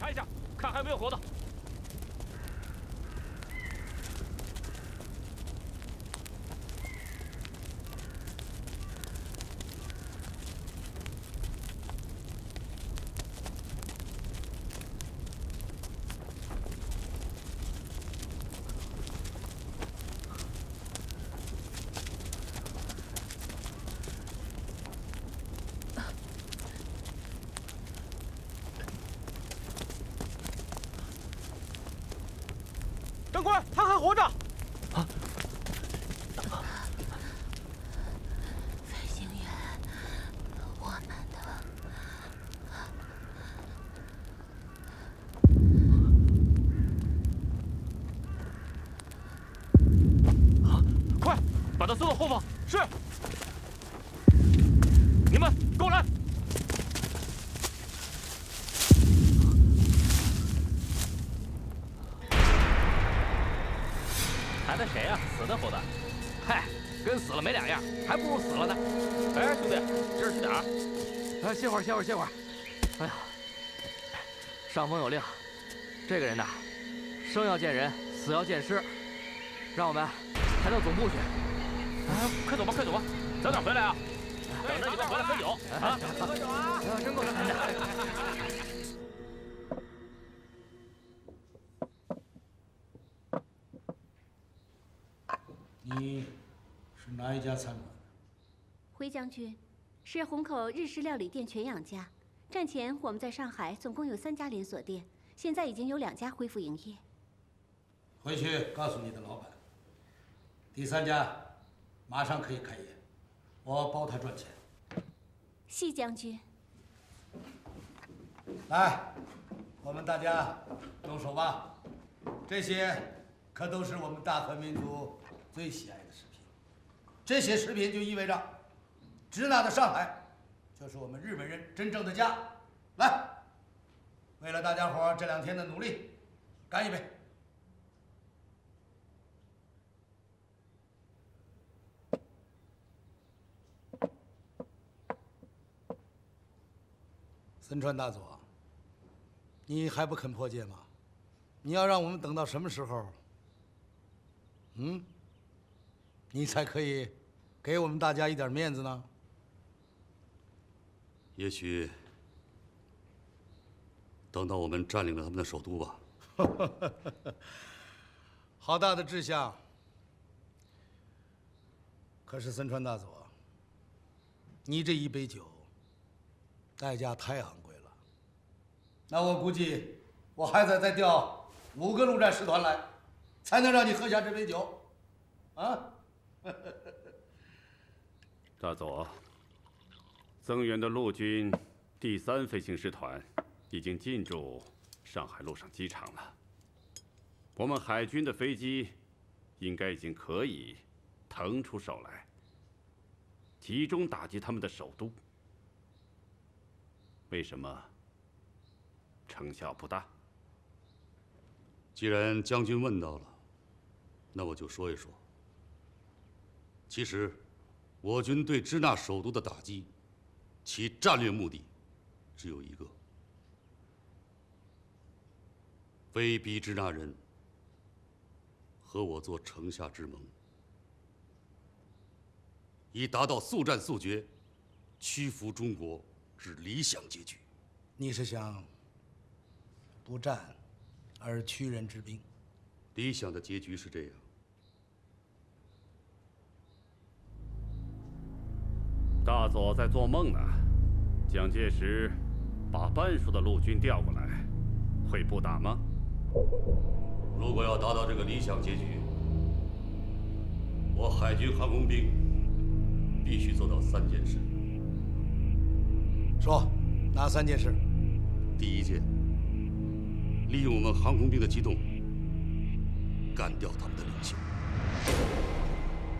查一下，看还有没有活的。长官，他还活着。啊！飞行员，我们的。啊！快，把他送到后方。是。你们跟我来。 谈的谁呀？死的活的？嗨，跟死了没两样，还不如死了呢。哎，兄弟，这儿去哪儿？哎，歇会儿，歇会儿，歇会儿。哎呀，上峰有令，这个人呐，生要见人，死要见尸，让我们抬到总部去。哎，快走吧，快走吧，早点回来啊！等着你们回来喝酒啊！喝酒啊！真够难的。 你是哪一家餐馆？回将军，是虹口日式料理店全养家。战前我们在上海总共有3家连锁店，现在已经有2家恢复营业。回去告诉你的老板，第3家马上可以开业，我包他赚钱。系将军。来，我们大家动手吧。这些可都是我们大和民族 最喜爱的食品，这些食品就意味着，支那的上海，就是我们日本人真正的家。来，为了大家伙这2天的努力，干一杯！森川大佐，你还不肯破戒吗？你要让我们等到什么时候？你才可以给我们大家一点面子呢？也许等到我们占领了他们的首都吧。好大的志向！可是森川大佐，你这一杯酒，代价太昂贵了。那我估计，我还得再调5个陆战师团来，才能让你喝下这杯酒。啊！大佐，增援的陆军第3飞行师团已经进驻上海陆上机场了。我们海军的飞机应该已经可以腾出手来，集中打击他们的首都。为什么成效不大？既然将军问到了，那我就说一说。 其实，我军对支那首都的打击，其战略目的只有一个：威逼支那人和我做城下之盟，以达到速战速决、屈服中国之理想结局。你是想不战而屈人之兵？理想的结局是这样。 大佐在做梦呢。蒋介石把半数的陆军调过来，会不打吗？如果要达到这个理想结局，我海军航空兵必须做到3件事。说，哪3件事？第一件，利用我们航空兵的机动，干掉他们的领袖。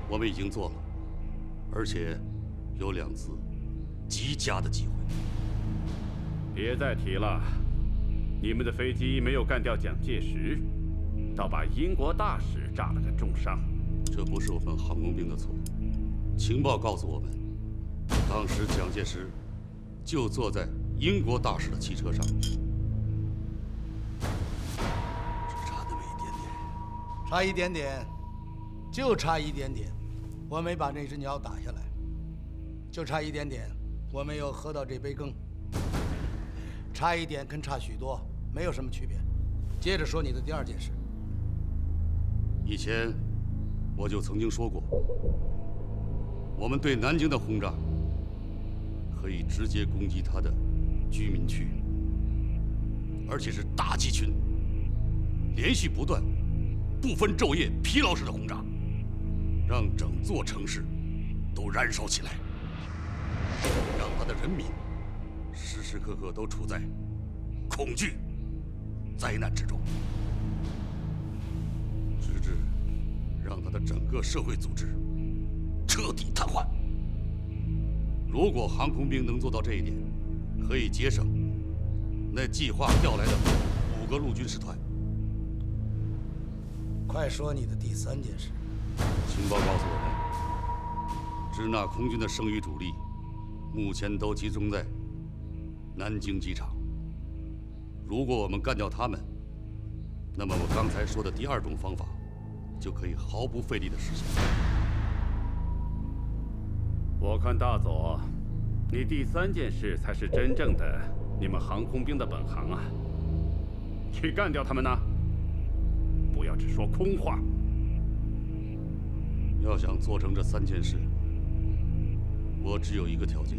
我们已经做了，而且 有2次极佳的机会。别再提了，你们的飞机没有干掉蒋介石，倒把英国大使炸了个重伤。这不是我们航空兵的错。情报告诉我们，当时蒋介石就坐在英国大使的汽车上。差一点点，就差一点点，我没把那只鸟打下来，就差一点点，我没有喝到这杯羹。差一点跟差许多没有什么区别。接着说你的第二件事。以前我就曾经说过，我们对南京的轰炸可以直接攻击它的居民区，而且是大集群，连续不断、不分昼夜、疲劳式的轰炸，让整座城市都燃烧起来，让他的人民时时刻刻都处在恐惧、灾难之中，直至让他的整个社会组织彻底瘫痪。如果航空兵能做到这一点，可以节省那计划调来的5个陆军师团。快说你的第三件事。情报告诉我们，支那空军的剩余主力目前都集中在南京机场。如果我们干掉他们，那么我刚才说的第二种方法就可以毫不费力地实现。我看大佐，你第3件事才是真正的你们航空兵的本行啊！去干掉他们呢，不要只说空话。要想做成这3件事，我只有一个条件。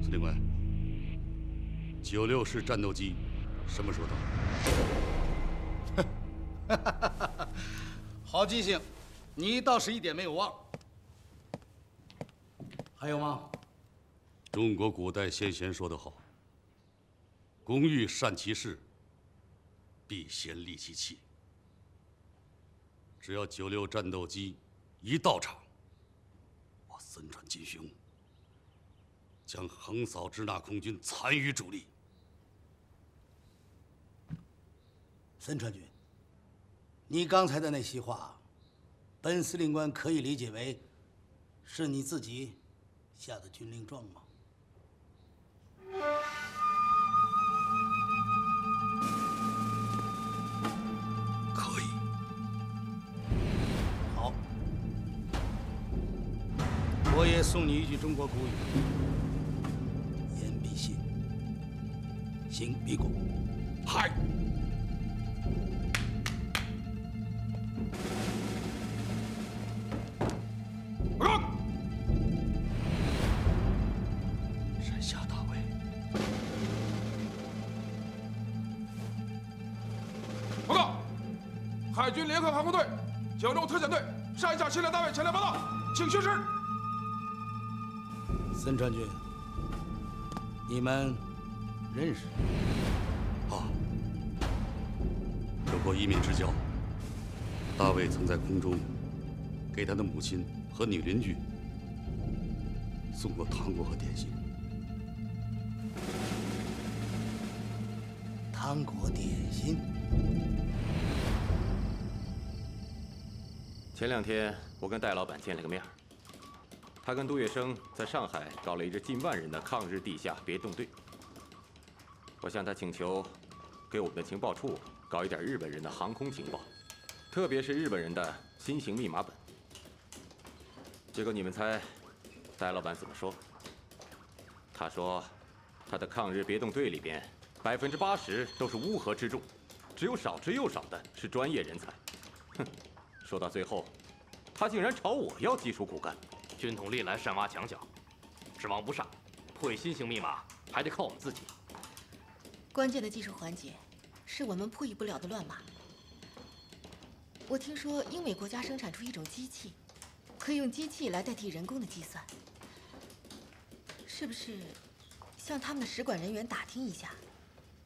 司令官，96式战斗机什么时候到？好记性，你倒是一点没有忘。还有吗？中国古代先贤说得好：“工欲善其事，必先利其器。”只要96战斗机一到场，我森川金雄将横扫支那空军残余主力。森川君，你刚才的那席话，本司令官可以理解为是你自己下的军令状吗？可以。好，我也送你一句中国古语：言必信，行必果。嗨。山下大尉，报告，海军联合航空队96特遣队山下训练大尉前来报道，请学师。森川君，你们认识？啊，有过一面之交。大卫曾在空中给他的母亲和女邻居送过糖果和点心。糖果点心。前2天我跟戴老板见了个面，他跟杜月笙在上海搞了一支近万人的抗日地下别动队。我向他请求，给我们的情报处搞一点日本人的航空情报，特别是日本人的新型密码本。结果你们猜，戴老板怎么说？他说，他的抗日别动队里边80%都是乌合之众，只有少之又少的是专业人才。哼，说到最后，他竟然朝我要技术骨干。军统历来善挖墙角，指望不上，破译新型密码还得靠我们自己。关键的技术环节，是我们破译不了的乱码。我听说英美国家生产出一种机器，可以用机器来代替人工的计算。是不是向他们的使馆人员打听一下，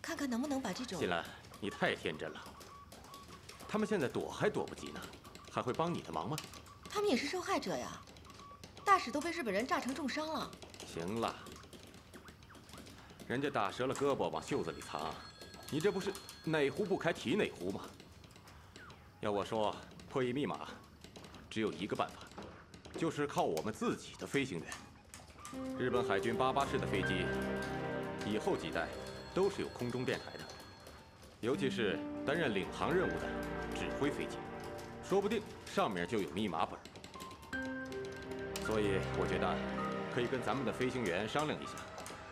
看看能不能把这种……新兰，你太天真了。他们现在躲还躲不及呢，还会帮你的忙吗？他们也是受害者呀，大使都被日本人炸成重伤了。行了，人家打折了胳膊往袖子里藏，你这不是哪壶不开提哪壶吗？要我说，破译密码只有一个办法，就是靠我们自己的飞行员。日本海军88式的飞机，以后几代都是有空中电台的，尤其是担任领航任务的指挥飞机，说不定上面就有密码本。所以我觉得可以跟咱们的飞行员商量一下，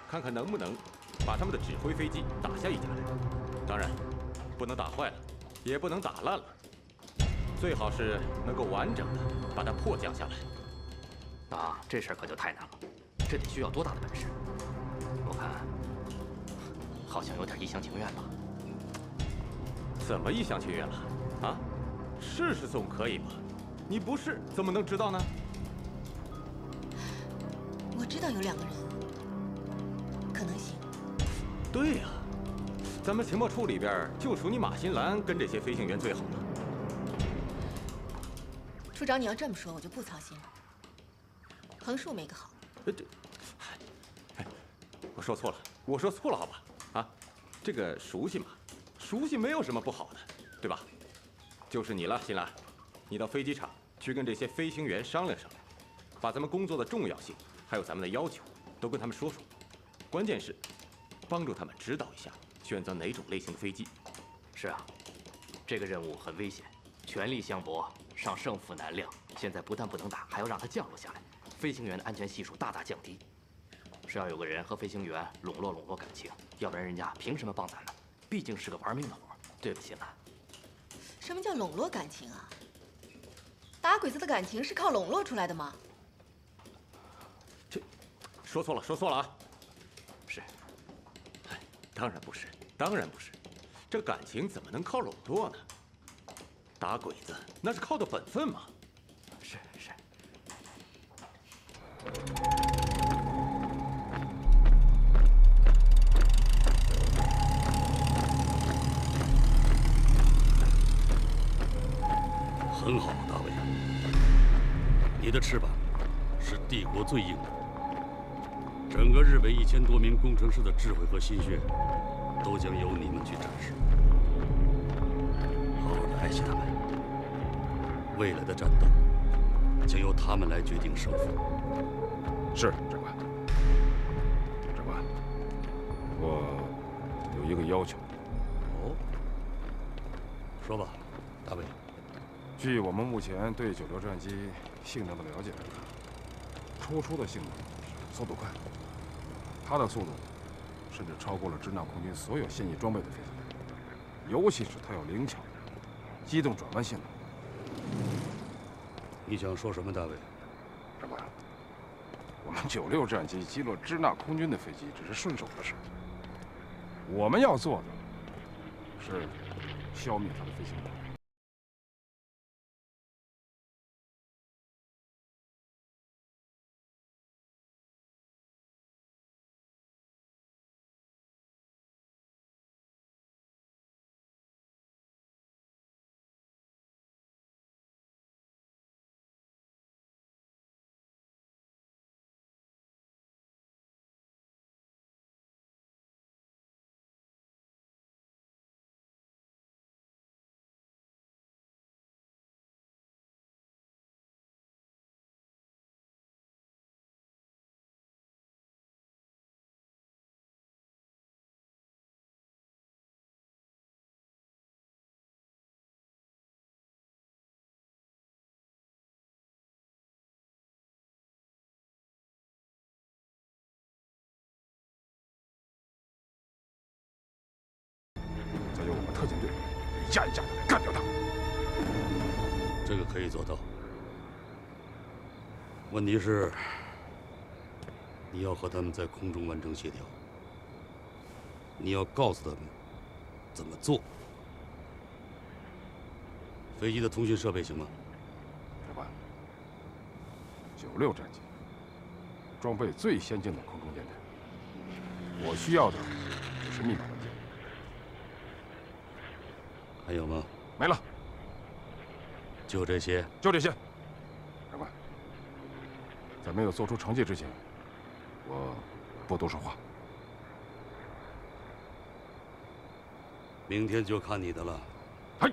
看看能不能把他们的指挥飞机打下一架来。当然，不能打坏了，也不能打烂了，最好是能够完整的把它迫降下来。那这事儿可就太难了，这得需要多大的本事？我看好像有点一厢情愿吧。怎么一厢情愿了？啊，试试总可以吧？你不试怎么能知道呢？我知道有2个人可能行。对呀，咱们情报处里边就属你马新兰跟这些飞行员最好了。处长，你要这么说，我就不操心了。横竖没个好。我说错了，我说错了，好吧？啊，这个熟悉嘛，熟悉没有什么不好的，对吧？就是你了，新兰，你到飞机场去跟这些飞行员商量商量，把咱们工作的重要性，还有咱们的要求，都跟他们说说。关键是，帮助他们指导一下，选择哪种类型的飞机。是啊，这个任务很危险，全力相搏，尚胜负难料。现在不但不能打，还要让它降落下来，飞行员的安全系数大大降低。是要有个人和飞行员笼络感情，要不然人家凭什么帮咱们？毕竟是个玩命的活，对不起了。什么叫笼络感情啊？打鬼子的感情是靠笼络出来的吗？这，说错了，说错了啊！是，当然不是，当然不是，这感情怎么能靠笼络呢？打鬼子那是靠的本分嘛。是。很好，大卫，你的翅膀是帝国最硬的。整个日本1000多名工程师的智慧和心血，都将由你们去展示。好好的爱惜他们，未来的战斗将由他们来决定胜负。是，长官。长官，我有一个要求。哦，说吧，大卫。据我们目前对96战机性能的了解来看，突出的性能是速度快，它的速度甚至超过了支那空军所有现役装备的飞机，尤其是它有灵巧的机动转弯性能。你想说什么，大卫？长官，我们96战机击落支那空军的飞机只是顺手的事，我们要做的是消灭他的飞行员。再由我们特警队一架一架的干掉他。这个可以做到。问题是，你要和他们在空中完成协调，你要告诉他们怎么做。飞机的通讯设备行吗？长官，96战机装备最先进的空中电台，我需要的只是密码文件。还有吗？没了。就这些？就这些。长官，在没有做出成绩之前，我不多说话。明天就看你的了。嘿，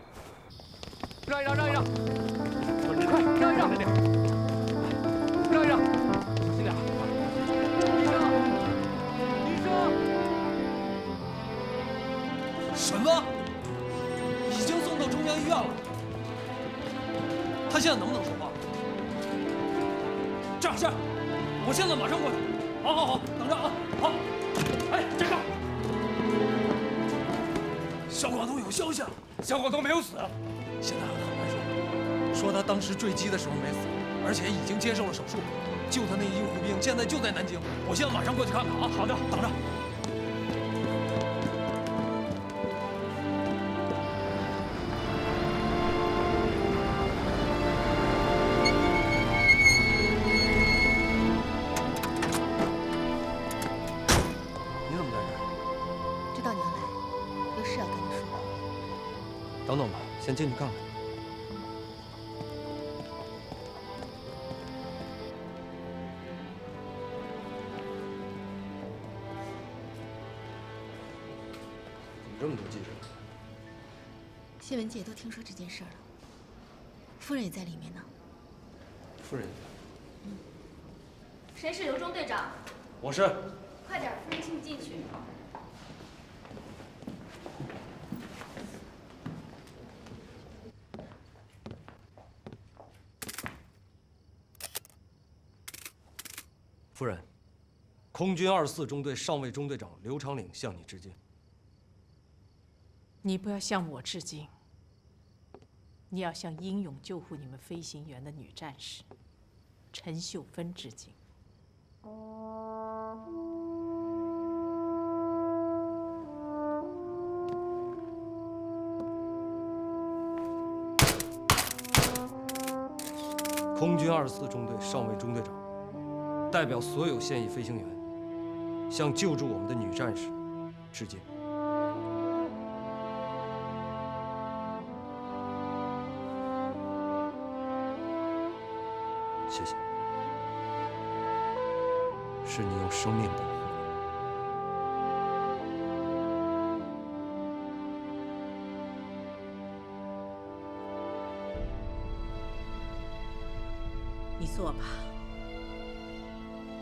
让一让，让一让，快让一让，让一让，小心点。医生，什么？现在能不能说话？这样，我现在马上过去。好，等着啊！好，哎，站住！小广东有消息啊，小广东没有死，现在很难说。说他当时坠机的时候没死，而且已经接受了手术。救他那医护兵现在就在南京，我现在马上过去看看啊！好的，等着。你怎么在这儿？知道你要来，有事要跟你说。等等吧，先进去看看。这么多记者，新闻界都听说这件事儿了，夫人也在里面呢。夫人，谁是刘中队长？我是。快点，夫人请你进去。夫人，空军24中队上尉中队长刘长岭向你致敬。你不要向我致敬，你要向英勇救护你们飞行员的女战士陈秀芬致敬。空军24中队上尉中队长代表所有现役飞行员，向救助我们的女战士致敬。谢谢，是你用生命保护我。你坐吧，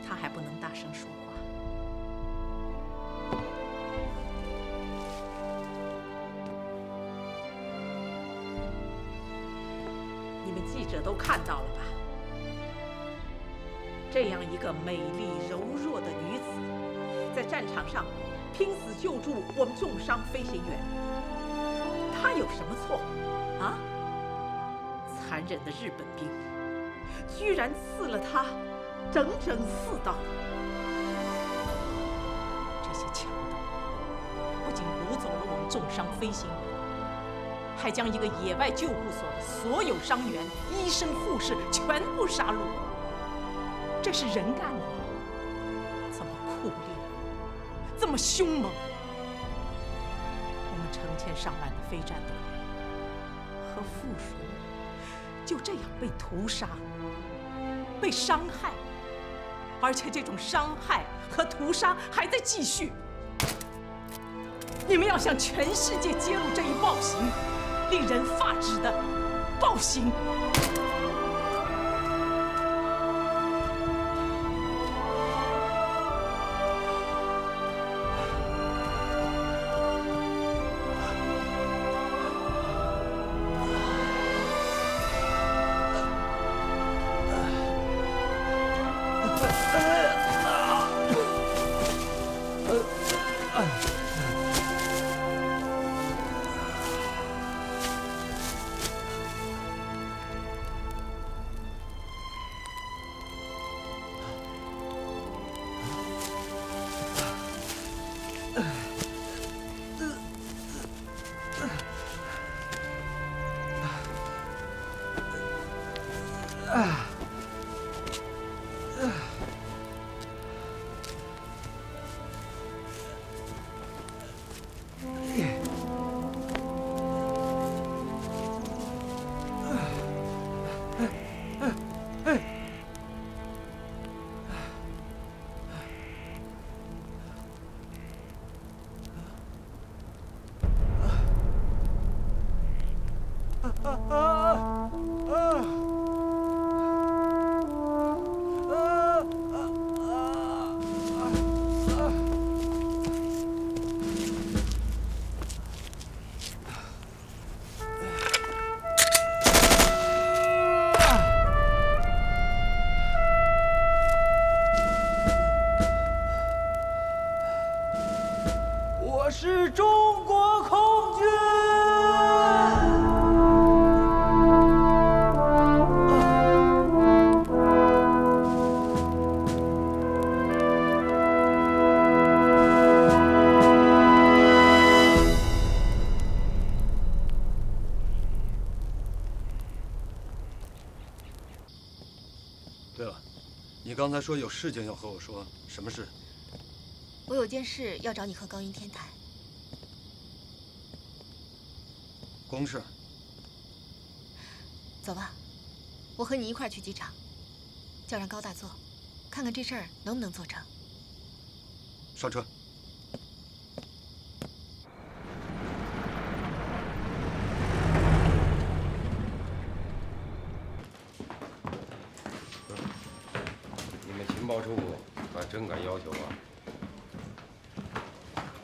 他还不能大声说话。你们记者都看到了吧？这样一个美丽柔弱的女子，在战场上拼死救助我们重伤飞行员，她有什么错啊？残忍的日本兵居然刺了她整整4刀。这些强盗不仅掳走了我们重伤飞行员，还将一个野外救护所的所有伤员、医生、护士全部杀戮。这是人干的吗？这么酷烈，这么凶猛。我们成千上万的非战斗员和附属就这样被屠杀、被伤害，而且这种伤害和屠杀还在继续。你们要向全世界揭露这一暴行，令人发指的暴行。你刚才说有事情要和我说，什么事？我有件事要找你和高云天谈。公事。走吧，我和你一块儿去机场，叫上高大做，看看这事儿能不能做成。上车。你们情报处还真敢要求啊！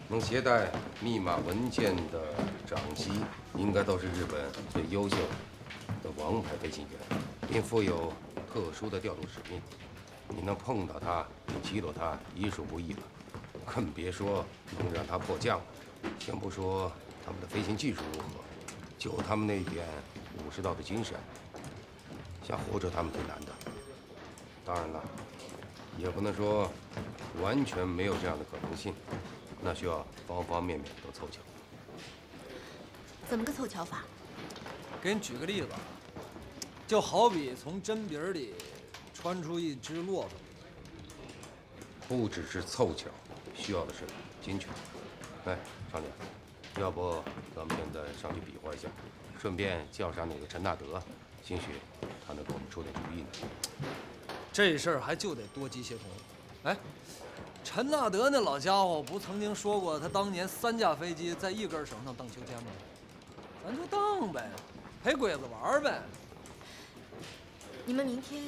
能携带密码文件的长机，应该都是日本最优秀的王牌飞行员，并负有特殊的调度使命。你能碰到他，击落他，已属不易了，更别说能让他迫降了。先不说他们的飞行技术如何，就他们那点武士道的精神，想活捉他们最难的。当然了，也不能说完全没有这样的可能性，那需要方方面面都凑巧。怎么个凑巧法？给你举个例子，就好比从针鼻里穿出一只骆驼。不只是凑巧，需要的是精确。来，少年，要不咱们现在上去比划一下，顺便叫上那个陈纳德，兴许他能给我们出点主意呢。这事儿还就得多机协同。哎，陈纳德那老家伙不曾经说过他当年3架飞机在一根绳上荡秋千吗？咱就荡呗，陪鬼子玩呗。你们明天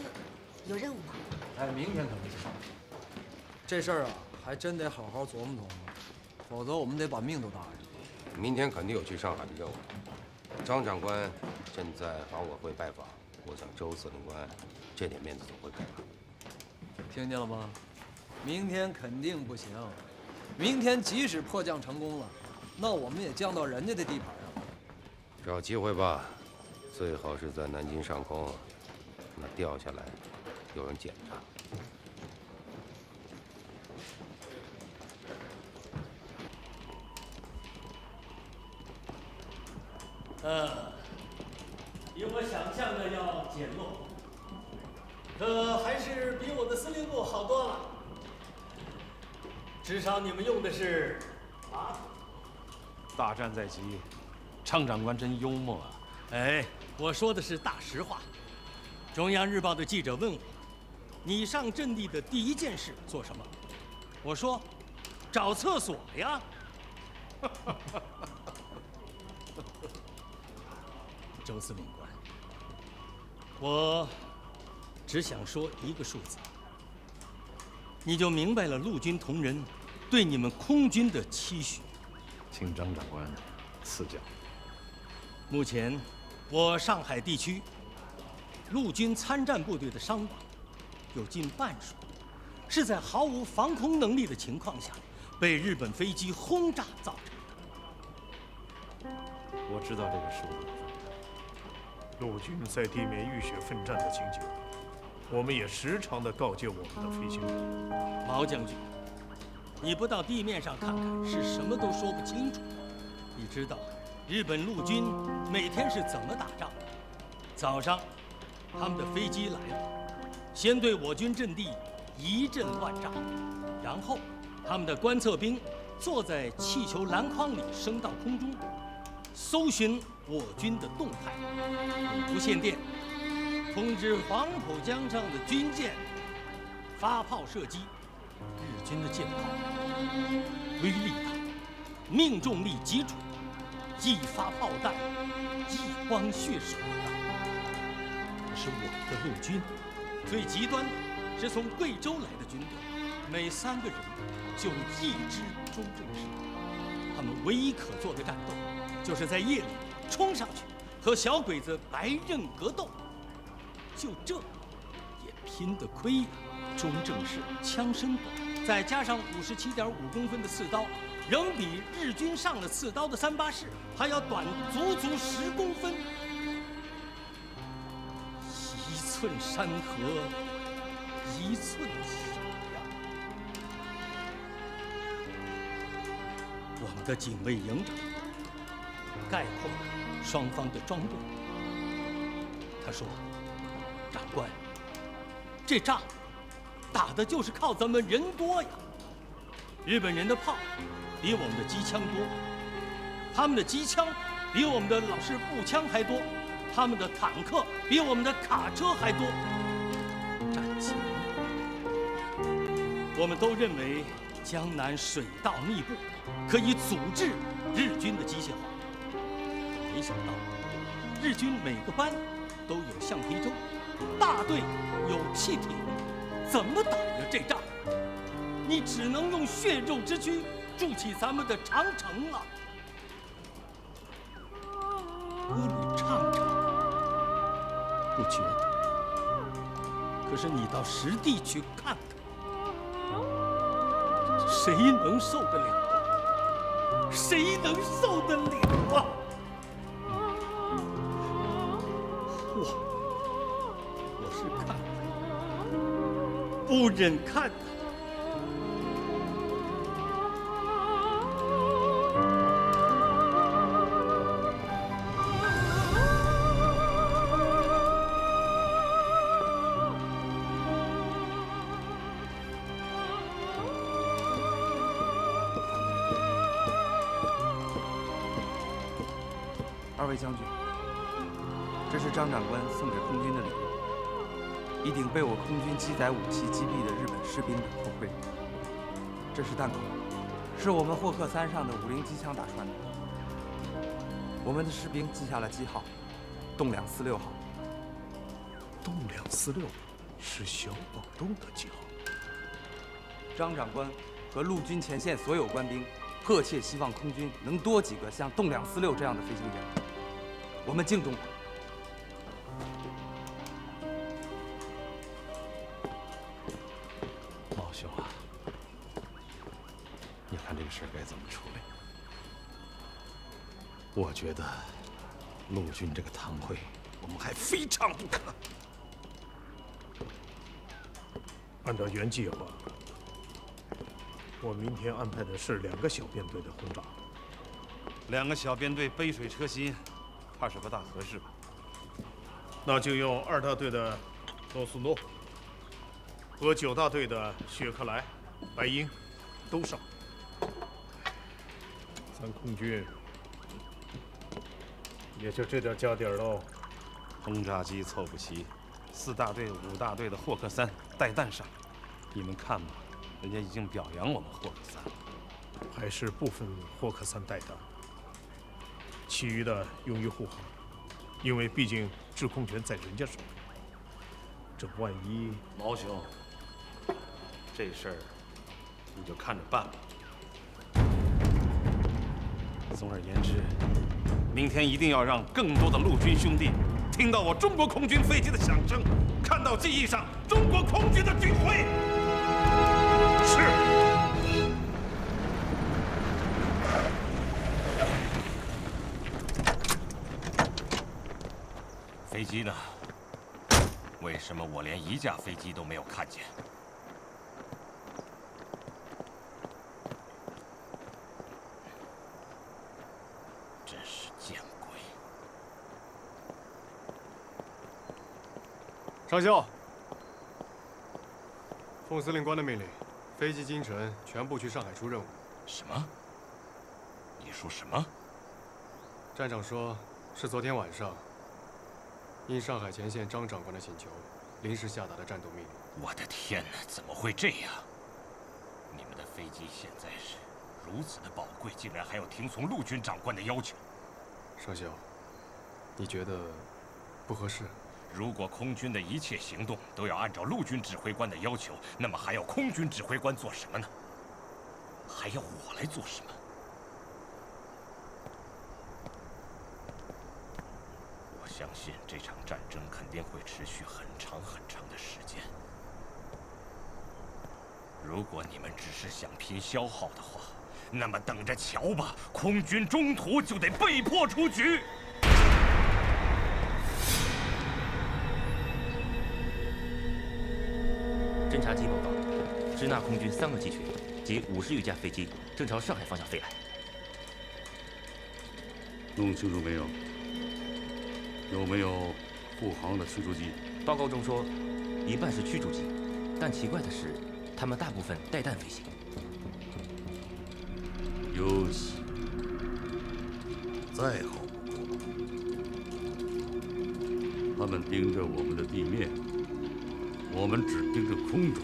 有任务吗？哎，明天可不行。这事儿啊，还真得好好琢磨琢磨，否则我们得把命都搭上。明天肯定有去上海的任务。张长官正在法委会拜访，我想周司令官这点面子总会给吧。听见了吗？明天肯定不行。明天即使迫降成功了，那我们也降到人家的地盘上。找机会吧，最好是在南京上空，那掉下来有人检查。比我想象的要简陋，可还是比我的司令部好多了。至少你们用的是马桶。大战在即，张长官真幽默啊！哎，我说的是大实话。中央日报的记者问我，你上阵地的第一件事做什么？我说，找厕所呀。周司令官，我只想说一个数字，你就明白了陆军同仁对你们空军的期许。请张长官赐教。目前，我上海地区陆军参战部队的伤亡有近半数是在毫无防空能力的情况下被日本飞机轰炸造成。我知道这个数字。陆军在地面浴血奋战的情景，我们也时常地告诫我们的飞行员。毛将军，你不到地面上看看，是什么都说不清楚。你知道日本陆军每天是怎么打仗的？早上，他们的飞机来了，先对我军阵地一阵乱炸，然后他们的观测兵坐在气球篮筐里升到空中，搜寻我军的动态，用无线电通知黄浦江上的军舰发炮射击。日军的舰炮威力大，命中力极准，一发炮弹一汪血水啊！可是我们的陆军最极端的是从贵州来的军队，每3个人就1支中正式。他们唯一可做的战斗，就是在夜里冲上去和小鬼子白刃格斗。就这也拼得亏呀！中正式枪身短，再加上57.5公分的刺刀，仍比日军上了刺刀的384还要短足足10公分。1寸山河1寸血呀！我们的警卫营长概括了双方的装备。他说：“长官，这仗打的就是靠咱们人多呀。日本人的炮比我们的机枪多，他们的机枪比我们的老式步枪还多，他们的坦克比我们的卡车还多。战前，我们都认为江南水道密布，可以阻滞日军的机械化。没想到，日军每个班都有橡皮舟，大队有汽艇，怎么打呀这仗？你只能用血肉之躯筑起咱们的长城了。歌里唱唱，不觉得，可是你到实地去看看，谁能受得了啊？谁能受得了啊？我是看的，不忍看的。二位将军，这是张长官送给空军的礼物，一顶被我空军机载武器击毙的日本士兵的头盔。这是弹孔，是我们霍克3上的50机枪打穿的。我们的士兵记下了机号，栋梁46号。栋梁46是小宝洞的记号。张长官和陆军前线所有官兵迫切希望空军能多几个像栋梁46这样的飞行员。我们敬重他。毛兄啊，你看这个事该怎么处理？我觉得陆军这个堂会，我们还非唱不可。按照原计划，我明天安排的是2个小编队的轰炸。2个小编队杯水车薪，怕是不大合适吧？那就用2大队的诺苏诺和9大队的雪克莱、白鹰都上。咱空军也就这点家底儿喽。轰炸机凑不齐，4大队、5大队的霍克3带弹上，你们看吧，人家已经表扬我们霍克3了。还是部分霍克3带弹，其余的用于护航，因为毕竟制空权在人家手里。这万一……毛兄，这事儿你就看着办吧。总而言之，明天一定要让更多的陆军兄弟听到我中国空军飞机的响声，看到机翼上中国空军的军徽。是。飞机呢？为什么我连1架飞机都没有看见？真是见鬼！上校，奉司令官的命令，飞机京城全部去上海出任务。什么？你说什么？站长说，是昨天晚上。应上海前线张长官的请求，临时下达的战斗命令。我的天哪，怎么会这样？你们的飞机现在是如此的宝贵，竟然还要听从陆军长官的要求。上校，你觉得不合适？如果空军的一切行动都要按照陆军指挥官的要求，那么还要空军指挥官做什么呢？还要我来做什么？相信这场战争肯定会持续很长很长的时间。如果你们只是想拼消耗的话，那么等着瞧吧，空军中途就得被迫出局。侦察机报告，支那空军3个机群及50余架飞机正朝上海方向飞来。弄清楚没有？有没有护航的驱逐机？报告中说，一半是驱逐机，但奇怪的是，他们大部分带弹飞行。游戏再好不过，他们盯着我们的地面，我们只盯着空中。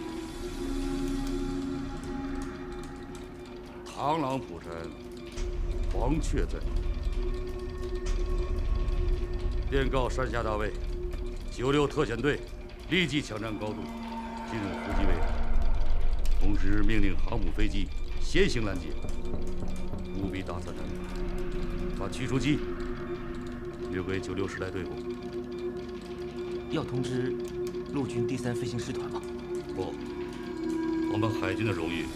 螳螂捕蝉，黄雀在后。电告山下大尉，96特遣队立即抢占高度，进入伏击位置，同时命令航母飞机先行拦截，务必打散他们，把驱逐机留给96师来对付。要通知陆军第3飞行师团吗？不，我们海军的荣誉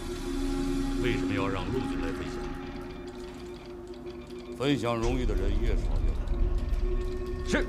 为什么要让陆军来分享？分享荣誉的人越少越好。是。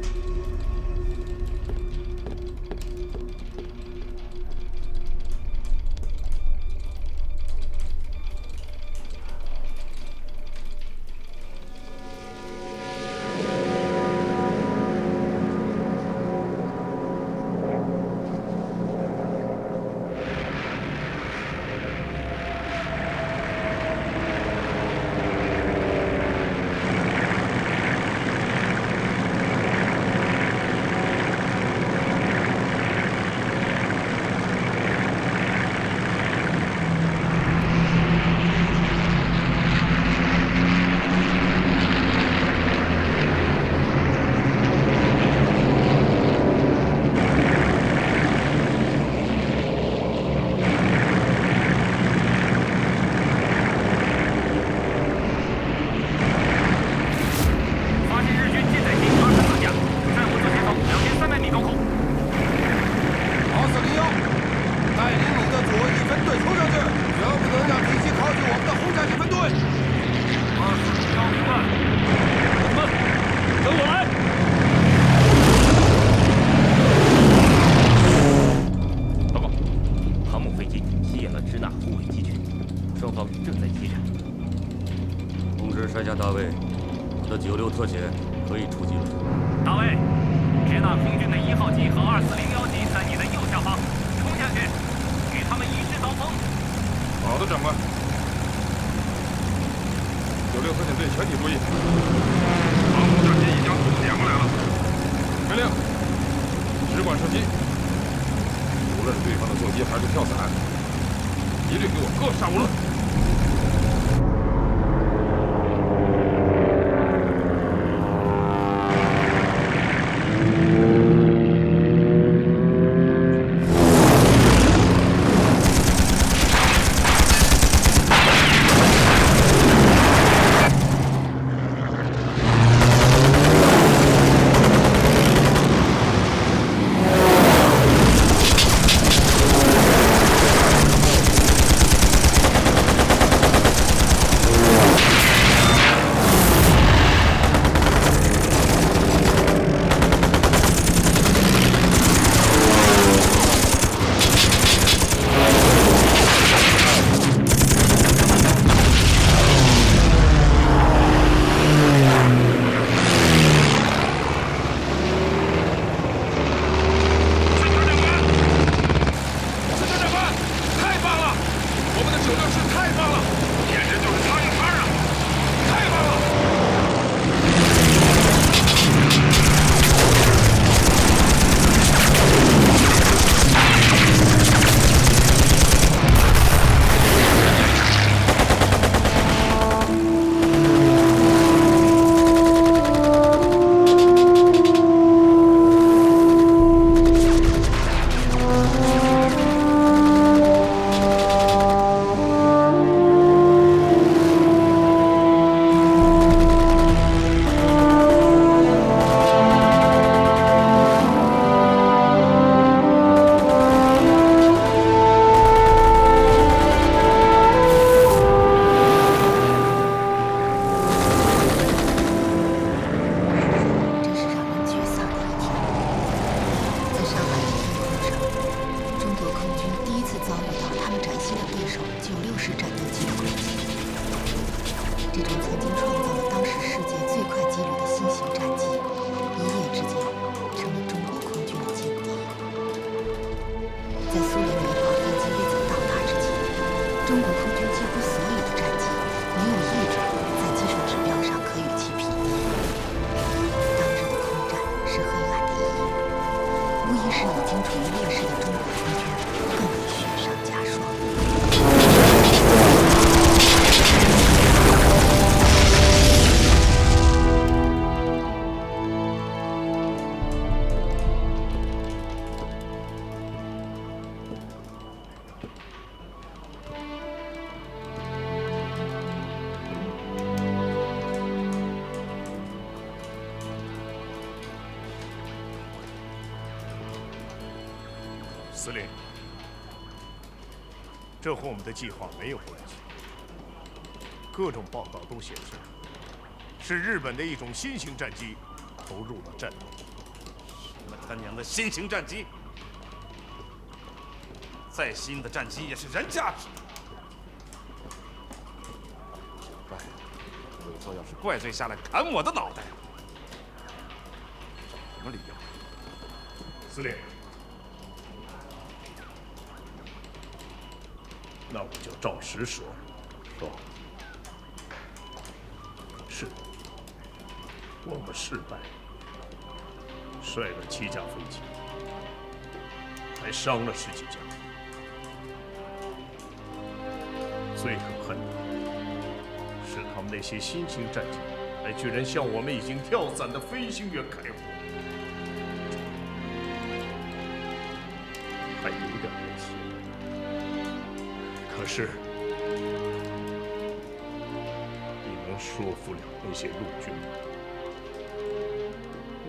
山下大尉，我的96特遣可以出击了。大尉，支那空军的1号机和240-1机在你的右下方，冲下去，与他们一致刀锋。好的，长官。96特遣队全体注意，航母战机已将速度点过来了。命令，只管射击，无论对方的座机还是跳伞，一律给我各杀无论。在苏联援中国空军几乎所有的战机，没有一种在技术指标上可与其媲美。当日的空战是黑暗的一夜，无疑使已经处于劣势的中国空军更为雪上加霜。司令，这和我们的计划没有关系。各种报告都显示，是日本的一种新型战机投入了战斗。什么他娘的新型战机？再新的战机也是人家制的。怪，委座要是怪罪下来砍我的脑袋，什么理由？司令。那我就照实说。说，是我们失败，摔了7架飞机，还伤了10几架。最可恨的是，他们那些新型战机还居然向我们已经跳伞的飞行员开火，还有点危险。可是，你能说服了那些陆军吗？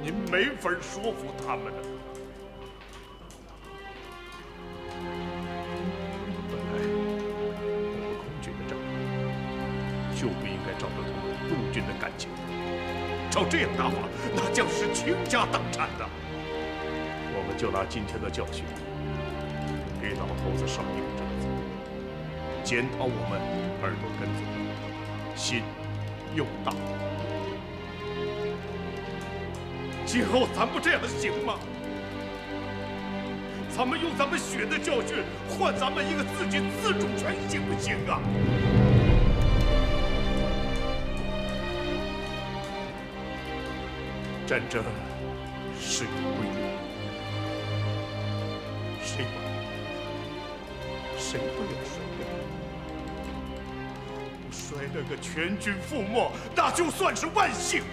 您没法说服他们的。本来我们空军的战法就不应该照着他们陆军的感情，照这样打法，那将是倾家荡产的。我们就拿今天的教训，给老头子上一个折子。检讨我们耳朵根子心又大，今后咱不这样行吗？咱们用咱们血的教训换咱们一个自己自主权，行不行啊？战争是有规律，谁不要摔的？摔了个全军覆没，那就算是万幸。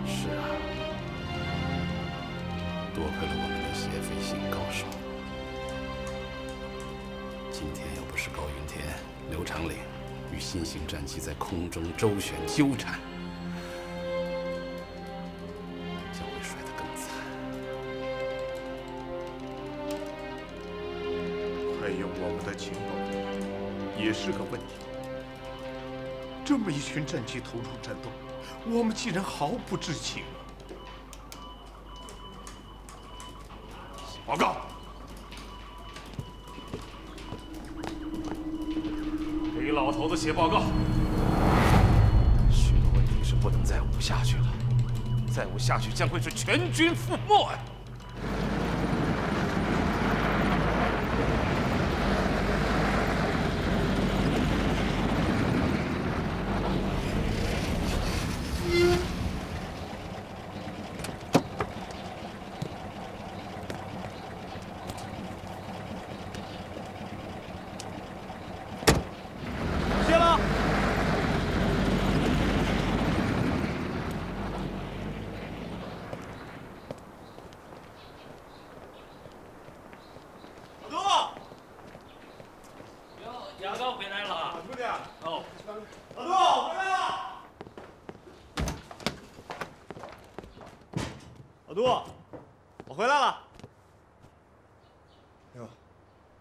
是啊，多亏了我们那些飞行高手。今天要不是高云天、刘长岭与新型战机在空中周旋纠缠，将会摔得更惨。还有我们的情报也是个问题。这么一群战机投入战斗，我们竟然毫不知情啊！报告，给老头子写报告。许多问题是不能再捂下去了，再捂下去将会是全军覆没呀！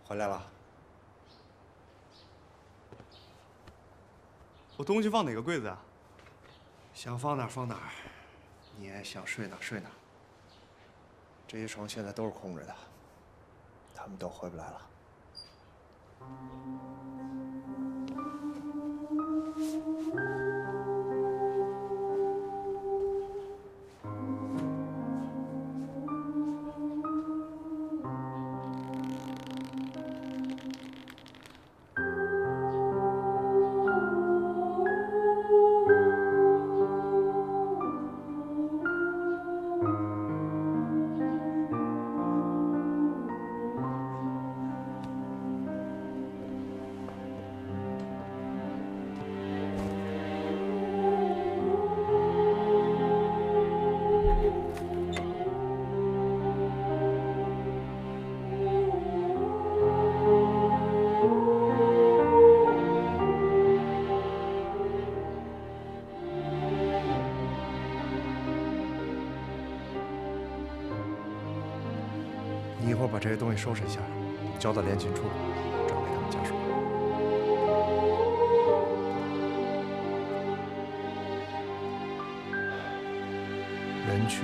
回来了。我东西放哪个柜子啊？想放哪儿放哪儿。你爱想睡哪儿睡哪儿。这些床现在都是空着的，他们都回不来了。把这些东西收拾一下，交到联勤处，转给他们家属。人去